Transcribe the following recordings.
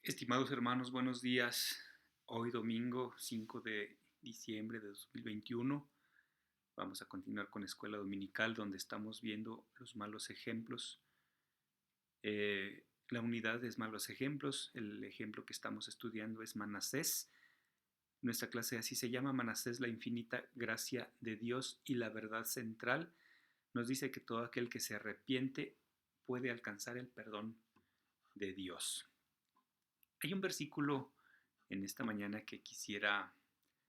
Estimados hermanos, buenos días. Hoy domingo 5 de diciembre de 2021 vamos a continuar con Escuela Dominical donde estamos viendo los malos ejemplos. La unidad es malos ejemplos. El ejemplo que estamos estudiando es Manasés. Nuestra clase así se llama, Manasés, la infinita gracia de Dios y la verdad central. Nos dice que todo aquel que se arrepiente puede alcanzar el perdón de Dios. Hay un versículo en esta mañana que quisiera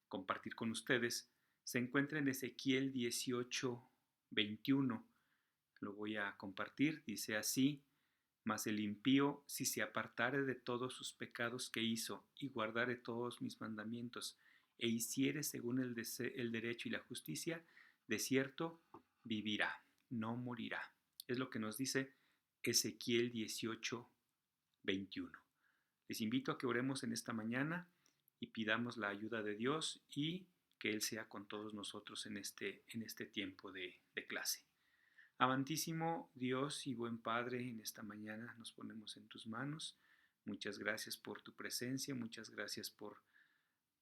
compartir con ustedes. Se encuentra en Ezequiel 18:21. Lo voy a compartir. Dice así: Mas el impío, si se apartare de todos sus pecados que hizo, y guardare todos mis mandamientos, e hiciere según el derecho y la justicia, de cierto vivirá, no morirá. Es lo que nos dice Ezequiel 18:21. Les invito a que oremos en esta mañana y pidamos la ayuda de Dios y que Él sea con todos nosotros en este tiempo de clase. Amantísimo Dios y buen Padre, en esta mañana nos ponemos en tus manos. Muchas gracias por tu presencia, muchas gracias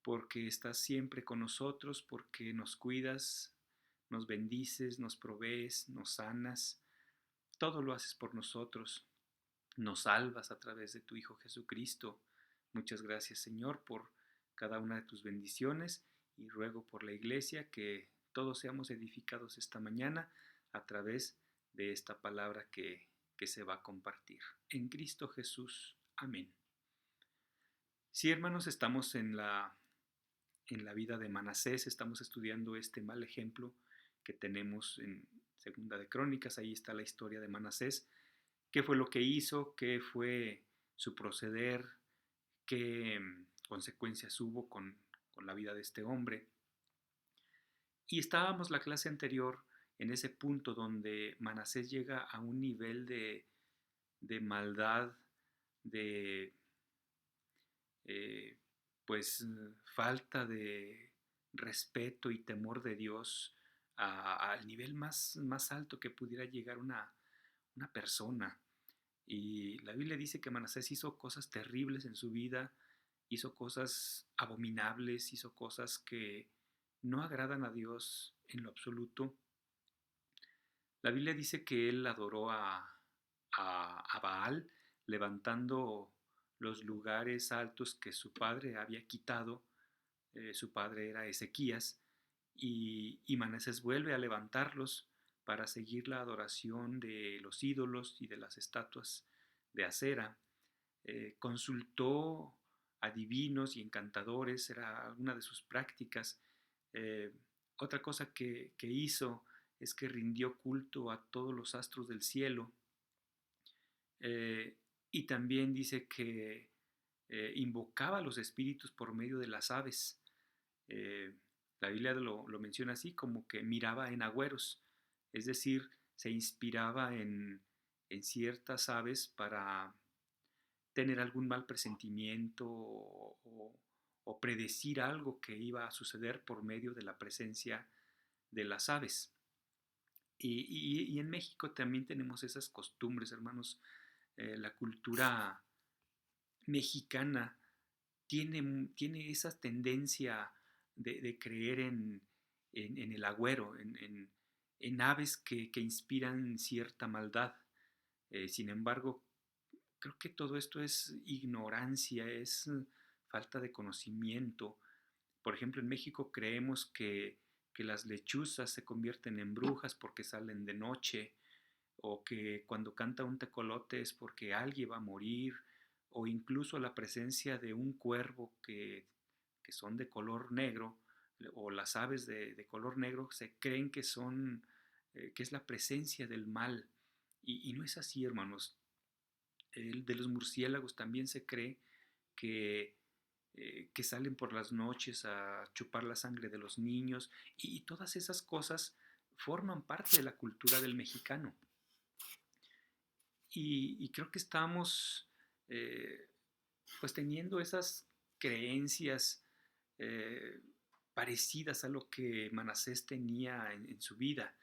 porque estás siempre con nosotros, porque nos cuidas, nos bendices, nos provees, nos sanas. Todo lo haces por nosotros. Nos salvas a través de tu Hijo Jesucristo. Muchas gracias, Señor, por cada una de tus bendiciones y ruego por la iglesia que todos seamos edificados esta mañana a través de esta palabra que se va a compartir. En Cristo Jesús. Amén. Sí, hermanos, estamos en la vida de Manasés, estamos estudiando este mal ejemplo que tenemos en Segunda de Crónicas. Ahí está la historia de Manasés. ¿Qué fue lo que hizo? ¿Qué fue su proceder? ¿Qué consecuencias hubo con la vida de este hombre? Y estábamos la clase anterior en ese punto donde Manasés llega a un nivel de maldad, de eh, pues falta de respeto y temor de Dios al nivel más alto que pudiera llegar una persona. Y la Biblia dice que Manasés hizo cosas terribles en su vida, hizo cosas abominables, hizo cosas que no agradan a Dios en lo absoluto. La Biblia dice que él adoró a Baal, levantando los lugares altos que su padre había quitado. Su padre era Ezequías, y Manasés vuelve a levantarlos para seguir la adoración de los ídolos y de las estatuas de acera. Consultó a divinos y encantadores, era una de sus prácticas. Eh, Otra cosa que hizo es que rindió culto a todos los astros del cielo, eh, y también dice que invocaba a los espíritus por medio de las aves. Eh, la Biblia lo menciona así, como que miraba en agüeros, es decir, se inspiraba en ciertas aves para tener algún mal presentimiento o predecir algo que iba a suceder por medio de la presencia de las aves. Y en México también tenemos esas costumbres, hermanos. La cultura mexicana tiene esa tendencia de creer en el agüero, en aves que inspiran cierta maldad. Sin embargo, creo que todo esto es ignorancia, es falta de conocimiento. Por ejemplo, en México creemos que las lechuzas se convierten en brujas porque salen de noche, o que cuando canta un tecolote es porque alguien va a morir, o incluso la presencia de un cuervo que son de color negro, o las aves de color negro, se creen que son, que es la presencia del mal. Y no es así, hermanos. El de los murciélagos también se cree que, que salen por las noches a chupar la sangre de los niños, y todas esas cosas forman parte de la cultura del mexicano. Y creo que estamos eh, pues teniendo esas creencias eh, parecidas a lo que Manasés tenía en su vida,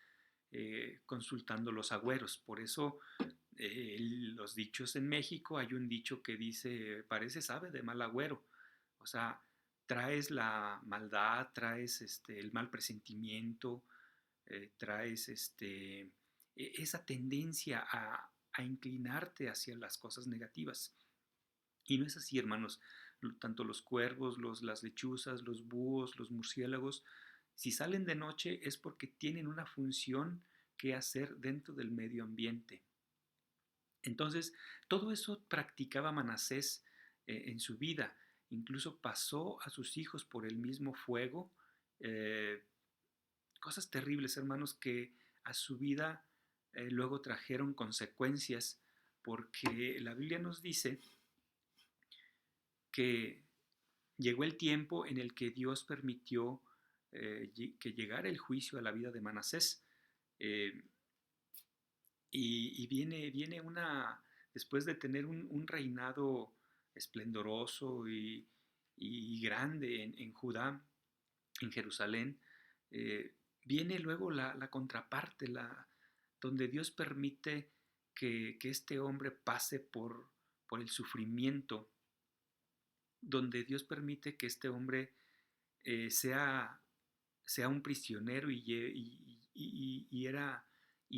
consultando los agüeros. Por eso Los dichos en México, hay un dicho que dice, parece ave de mal agüero. O sea, traes la maldad, traes el mal presentimiento, traes esa tendencia a inclinarte hacia las cosas negativas. Y no es así, hermanos. Tanto los cuervos, las lechuzas, los búhos, los murciélagos, si salen de noche es porque tienen una función que hacer dentro del medio ambiente. Entonces, todo eso practicaba Manasés en su vida. Incluso pasó a sus hijos por el mismo fuego. eh, Cosas terribles, hermanos, que a su vida luego trajeron consecuencias, porque la Biblia nos dice que llegó el tiempo en el que Dios permitió que llegara el juicio a la vida de Manasés. Eh, y viene después de tener un reinado esplendoroso y grande en Judá, en Jerusalén, viene luego la contraparte, donde Dios permite que este hombre pase por el sufrimiento, donde Dios permite que este hombre sea un prisionero y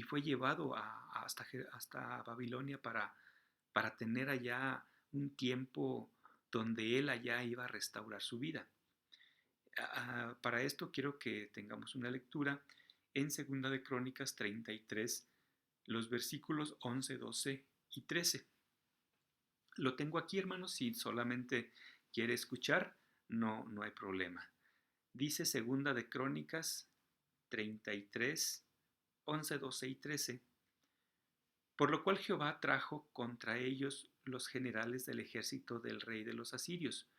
fue llevado hasta Babilonia para tener allá un tiempo donde él allá iba a restaurar su vida. Para esto quiero que tengamos una lectura en Segunda de Crónicas 33, los versículos 11, 12 y 13. Lo tengo aquí, hermanos, si solamente quiere escuchar, no hay problema. Dice Segunda de Crónicas 33, 11, 12 y 13. Por lo cual Jehová trajo contra ellos los generales del ejército del rey de los asirios,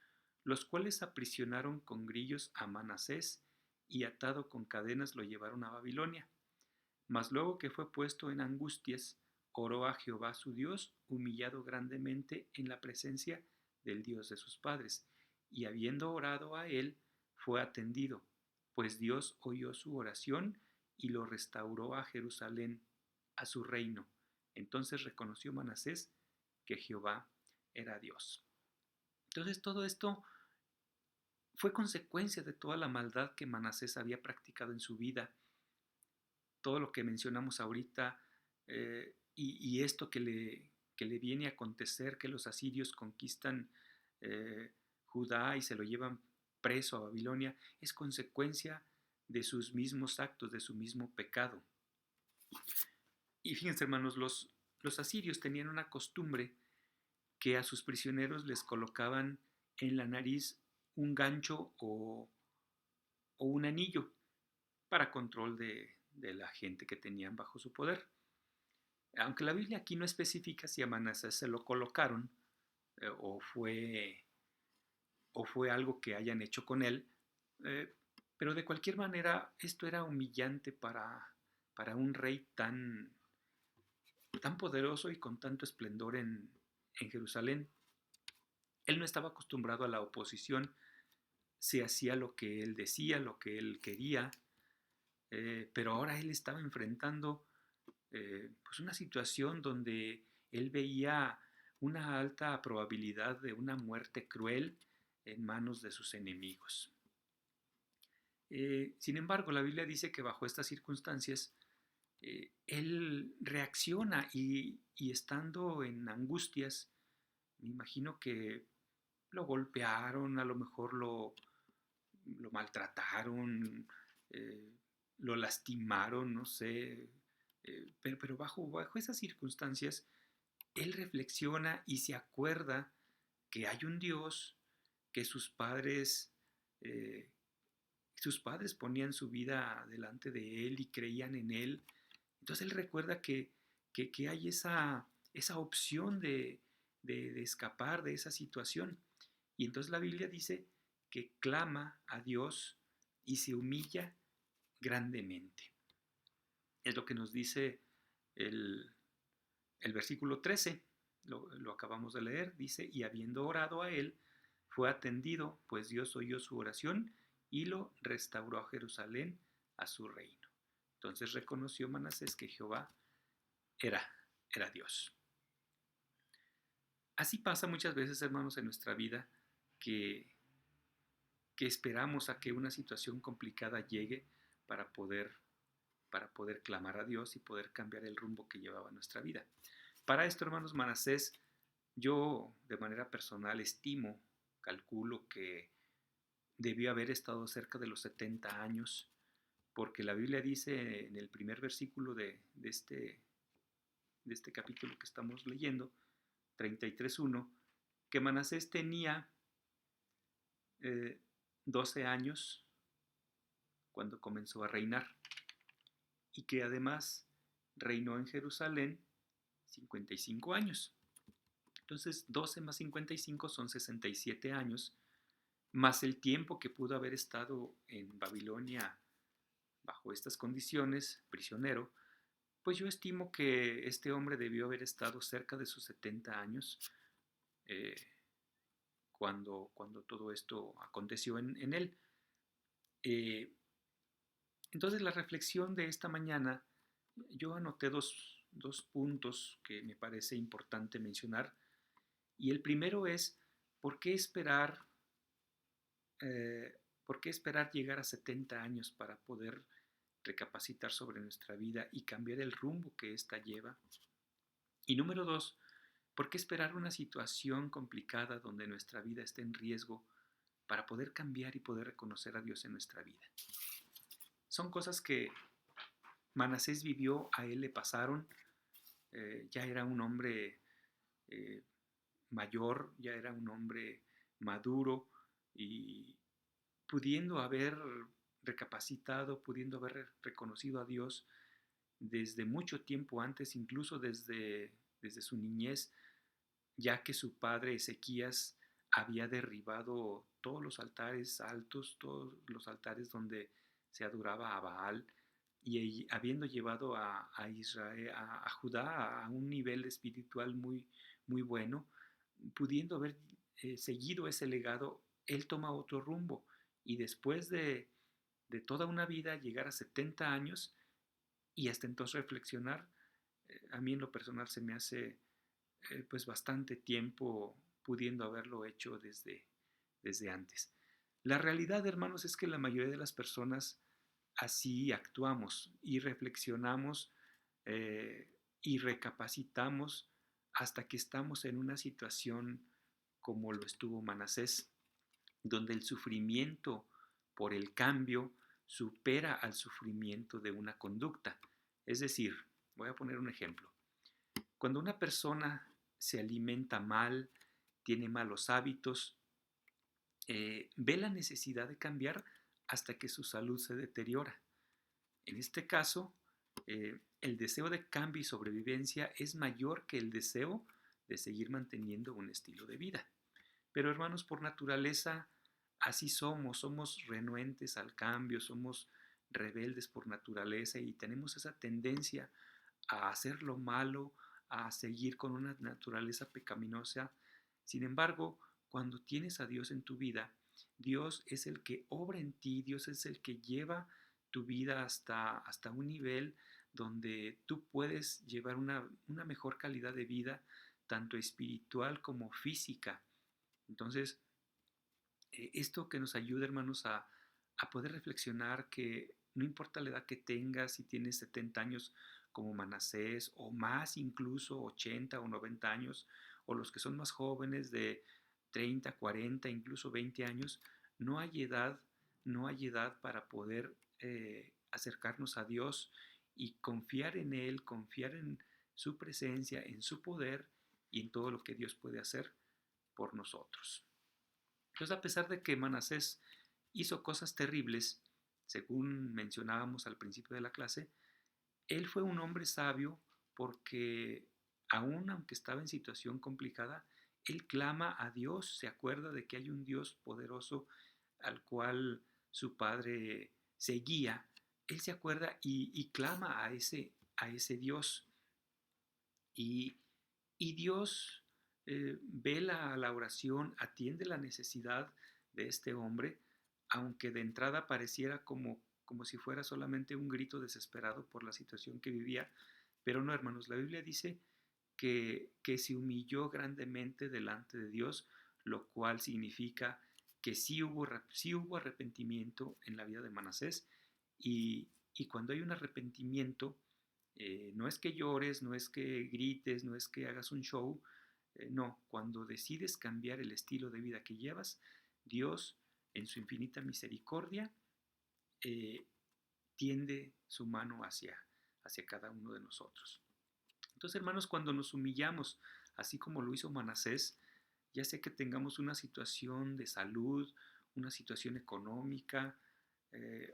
los cuales aprisionaron con grillos a Manasés y atado con cadenas lo llevaron a Babilonia. Mas luego que fue puesto en angustias, oró a Jehová su Dios, humillado grandemente en la presencia del Dios de sus padres, y habiendo orado a él, fue atendido, pues Dios oyó su oración y lo restauró a Jerusalén, a su reino. Entonces reconoció Manasés que Jehová era Dios. Entonces todo esto fue consecuencia de toda la maldad que Manasés había practicado en su vida, todo lo que mencionamos ahorita, y esto que le viene a acontecer, que los asirios conquistan Judá y se lo llevan preso a Babilonia, es consecuencia de sus mismos actos, de su mismo pecado. Y fíjense, hermanos, los asirios tenían una costumbre que a sus prisioneros les colocaban en la nariz un gancho o un anillo para control de la gente que tenían bajo su poder. Aunque la Biblia aquí no especifica si a Manasés se lo colocaron eh, o, fue, o fue algo que hayan hecho con él, eh, pero de cualquier manera esto era humillante para un rey tan poderoso y con tanto esplendor en Jerusalén. Él no estaba acostumbrado a la oposición, se hacía lo que él decía, lo que él quería, pero ahora él estaba enfrentando pues una situación donde él veía una alta probabilidad de una muerte cruel en manos de sus enemigos. Sin embargo, la Biblia dice que bajo estas circunstancias él reacciona y estando en angustias, me imagino que lo golpearon, a lo mejor lo maltrataron, eh, lo lastimaron, no sé, pero bajo esas circunstancias, él reflexiona y se acuerda que hay un Dios, que eh, sus padres ponían su vida delante de él y creían en él. Entonces él recuerda que hay esa opción de escapar de esa situación. Y entonces la Biblia dice que clama a Dios y se humilla grandemente. Es lo que nos dice el, el versículo 13, lo acabamos de leer, dice, y habiendo orado a él, fue atendido, pues Dios oyó su oración y lo restauró a Jerusalén, a su reino. Entonces reconoció Manasés que Jehová era Dios. Así pasa muchas veces, hermanos, en nuestra vida que, que esperamos a que una situación complicada llegue para poder, para poder clamar a Dios y poder cambiar el rumbo que llevaba nuestra vida. Para esto, hermanos, Manasés, yo de manera personal estimo, calculo que debió haber estado cerca de los 70 años, porque la Biblia dice en el primer versículo de este capítulo que estamos leyendo, 33:1, que Manasés tenía 12 años cuando comenzó a reinar y que además reinó en Jerusalén 55 años. Entonces 12 más 55 son 67 años, más el tiempo que pudo haber estado en Babilonia bajo estas condiciones, prisionero. Pues yo estimo que este hombre debió haber estado cerca de sus 70 años eh, cuando todo esto aconteció en él. Eh, entonces la reflexión de esta mañana, yo anoté dos puntos que me parece importante mencionar. Y el primero es, ¿por qué esperar, ¿por qué esperar llegar a 70 años para poder recapacitar sobre nuestra vida y cambiar el rumbo que ésta lleva? Y número dos, ¿por qué esperar una situación complicada donde nuestra vida esté en riesgo para poder cambiar y poder reconocer a Dios en nuestra vida? Son cosas que Manasés vivió, a él le pasaron, ya era un hombre eh, mayor, ya era un hombre maduro y pudiendo haber recapacitado, pudiendo haber reconocido a Dios desde mucho tiempo antes, incluso desde su niñez, ya que su padre Ezequías había derribado todos los altares altos, todos los altares donde se adoraba a Baal, y habiendo llevado a Israel, a Judá a un nivel espiritual muy bueno, pudiendo haber seguido ese legado, él toma otro rumbo y después de toda una vida llegar a 70 años y hasta entonces reflexionar, a mí en lo personal se me hace pues bastante tiempo pudiendo haberlo hecho desde antes. La realidad, hermanos, es que la mayoría de las personas así actuamos y reflexionamos y recapacitamos hasta que estamos en una situación como lo estuvo Manasés, donde el sufrimiento por el cambio supera al sufrimiento de una conducta. Es decir, voy a poner un ejemplo. Cuando una persona se alimenta mal, tiene malos hábitos, ve la necesidad de cambiar hasta que su salud se deteriora. En este caso, el deseo de cambio y sobrevivencia es mayor que el deseo de seguir manteniendo un estilo de vida. Pero hermanos, por naturaleza, así somos renuentes al cambio, somos rebeldes por naturaleza y tenemos esa tendencia a hacer lo malo, a seguir con una naturaleza pecaminosa. Sin embargo, cuando tienes a Dios en tu vida, Dios es el que obra en ti, Dios es el que lleva tu vida hasta un nivel donde tú puedes llevar una mejor calidad de vida, tanto espiritual como física. Entonces, esto que nos ayuda, hermanos, a poder reflexionar que no importa la edad que tengas, si tienes 70 años como Manasés, o más incluso 80 o 90 años, o los que son más jóvenes de 30, 40, incluso 20 años, no hay edad, no hay edad para poder acercarnos a Dios y confiar en Él, confiar en su presencia, en su poder y en todo lo que Dios puede hacer por nosotros. Entonces, a pesar de que Manasés hizo cosas terribles, según mencionábamos al principio de la clase, él fue un hombre sabio porque aun aunque estaba en situación complicada, él clama a Dios, se acuerda de que hay un Dios poderoso al cual su padre seguía. Él se acuerda y clama a ese Dios. Y, y Dios ve la oración, atiende la necesidad de este hombre, aunque de entrada pareciera como si fuera solamente un grito desesperado por la situación que vivía. Pero no, hermanos, la Biblia dice que se humilló grandemente delante de Dios, lo cual significa que sí hubo arrepentimiento en la vida de Manasés y cuando hay un arrepentimiento, no es que llores, no es que grites, no es que hagas un show, no, cuando decides cambiar el estilo de vida que llevas, Dios en su infinita misericordia eh, tiende su mano hacia cada uno de nosotros. Entonces, hermanos, cuando nos humillamos, así como lo hizo Manasés, ya sea que tengamos una situación de salud, una situación económica,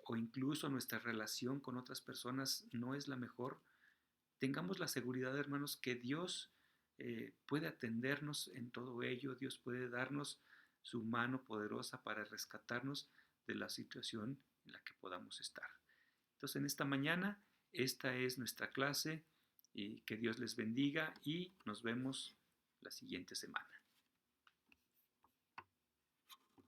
o incluso nuestra relación con otras personas no es la mejor, tengamos la seguridad, hermanos, que Dios puede atendernos en todo ello, Dios puede darnos su mano poderosa para rescatarnos de la situación en la que podamos estar. Entonces, en esta mañana, esta es nuestra clase y que Dios les bendiga y nos vemos la siguiente semana.